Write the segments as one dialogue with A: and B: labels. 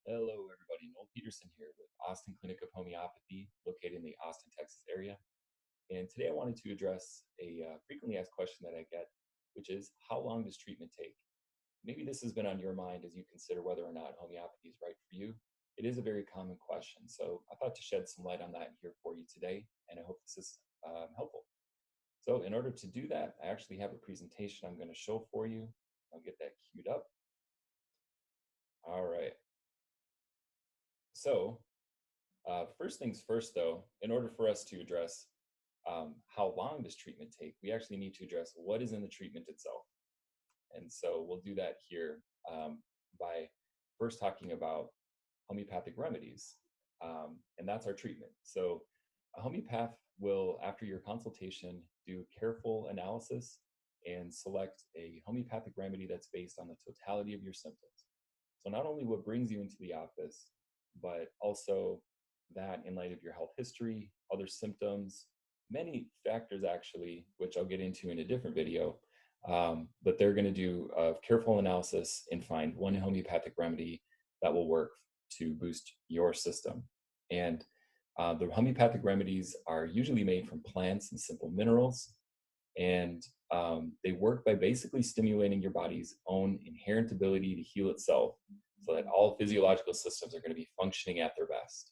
A: Hello, everybody. Noel Peterson here with Austin Clinic of Homeopathy, located in the Austin, Texas area. And today I wanted to address a frequently asked question that I get, which is how long does treatment take? Maybe this has been on your mind as you consider whether or not homeopathy is right for you. It is a very common question, so I thought to shed some light on that here for you today, and I hope this is helpful. So, in order to do that, I actually have a presentation I'm going to show for you. I'll get that queued up. All right. So, first things first, though, in order for us to address how long does treatment take, we actually need to address what is in the treatment itself. And so we'll do that here by first talking about homeopathic remedies. And that's our treatment. So a homeopath will, after your consultation, do careful analysis and select a homeopathic remedy that's based on the totality of your symptoms. So not only what brings you into the office, but also that in light of your health history, other symptoms, many factors actually, which I'll get into in a different video, but they're going to do a careful analysis and find one homeopathic remedy that will work to boost your system. And the homeopathic remedies are usually made from plants and simple minerals, and they work by basically stimulating your body's own inherent ability to heal itself so that all physiological systems are going to be functioning at their best.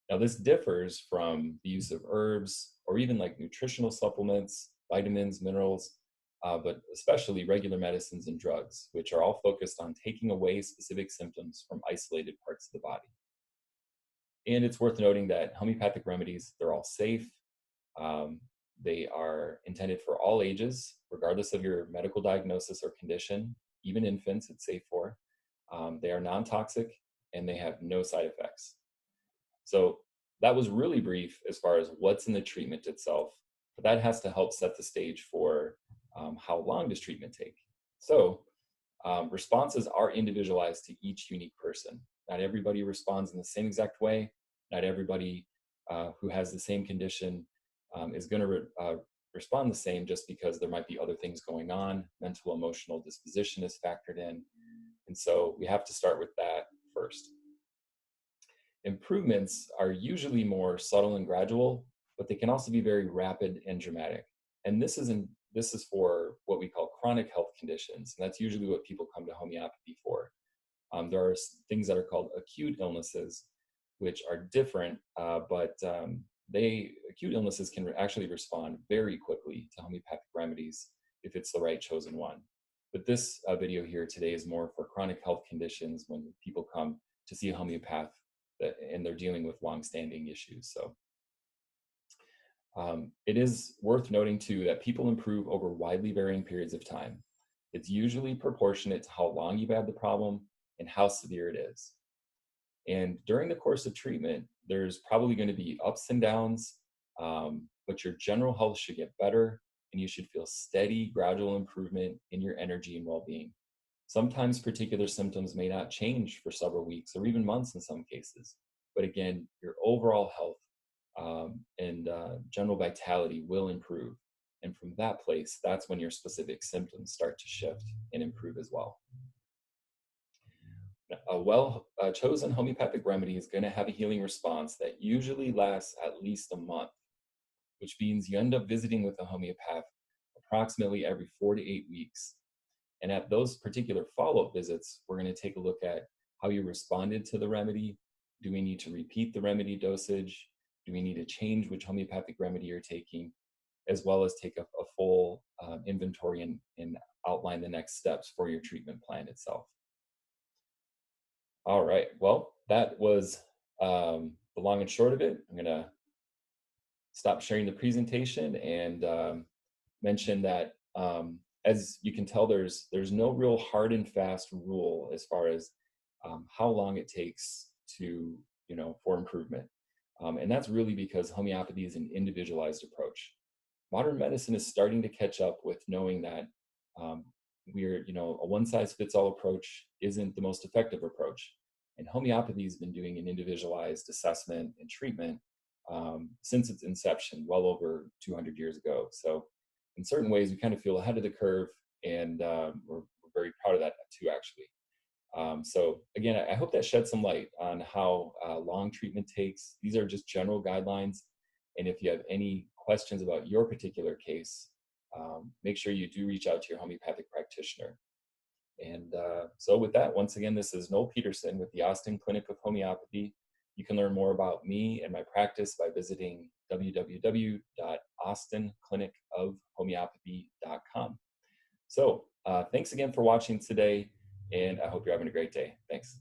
A: Now, this differs from the use of herbs or even like nutritional supplements, vitamins, minerals, but especially regular medicines and drugs, which are all focused on taking away specific symptoms from isolated parts of the body. And it's worth noting that homeopathic remedies, they're all safe. They are intended for all ages, regardless of your medical diagnosis or condition. Even infants, it's safe for. They are non-toxic and they have no side effects. So that was really brief as far as what's in the treatment itself, but that has to help set the stage for how long does treatment take. So responses are individualized to each unique person. Not everybody responds in the same exact way. Not everybody who has the same condition is going to respond the same, just because there might be other things going on. Mental, emotional disposition is factored in. And so we have to start with that first. Improvements are usually more subtle and gradual, but they can also be very rapid and dramatic. And this is for what we call chronic health conditions. And that's usually what people come to homeopathy for. There are things that are called acute illnesses, which are different, but acute illnesses can actually respond very quickly to homeopathic remedies if it's the right chosen one. But this video here today is more for chronic health conditions when people come to see a homeopath and they're dealing with long-standing issues. So it is worth noting too that people improve over widely varying periods of time. It's usually proportionate to how long you've had the problem and how severe it is. And during the course of treatment, there's probably going to be ups and downs, but your general health should get better and you should feel steady, gradual improvement in your energy and well-being. Sometimes particular symptoms may not change for several weeks or even months in some cases. But again, your overall health and general vitality will improve. And from that place, that's when your specific symptoms start to shift and improve as well. A well-chosen homeopathic remedy is going to have a healing response that usually lasts at least a month, which means you end up visiting with a homeopath approximately every 4 to 8 weeks. And at those particular follow-up visits, we're going to take a look at how you responded to the remedy. Do we need to repeat the remedy dosage? Do we need to change which homeopathic remedy you're taking? As well as take a full inventory and outline the next steps for your treatment plan itself. All right, well, that was the long and short of it. I'm going to stop sharing the presentation and mention that as you can tell, there's no real hard and fast rule as far as how long it takes to, for improvement. And that's really because homeopathy is an individualized approach. Modern medicine is starting to catch up with knowing that a one-size-fits-all approach isn't the most effective approach. And homeopathy has been doing an individualized assessment and treatment since its inception, well over 200 years ago. So in certain ways, we kind of feel ahead of the curve, and we're very proud of that too, actually. So again, I hope that shed some light on how long treatment takes. These are just general guidelines. And if you have any questions about your particular case, make sure you do reach out to your homeopathic practitioner. And so with that, once again, this is Noel Peterson with the Austin Clinic of Homeopathy. You can learn more about me and my practice by visiting www.austinclinicofhomeopathy.com. So thanks again for watching today, and I hope you're having a great day. Thanks.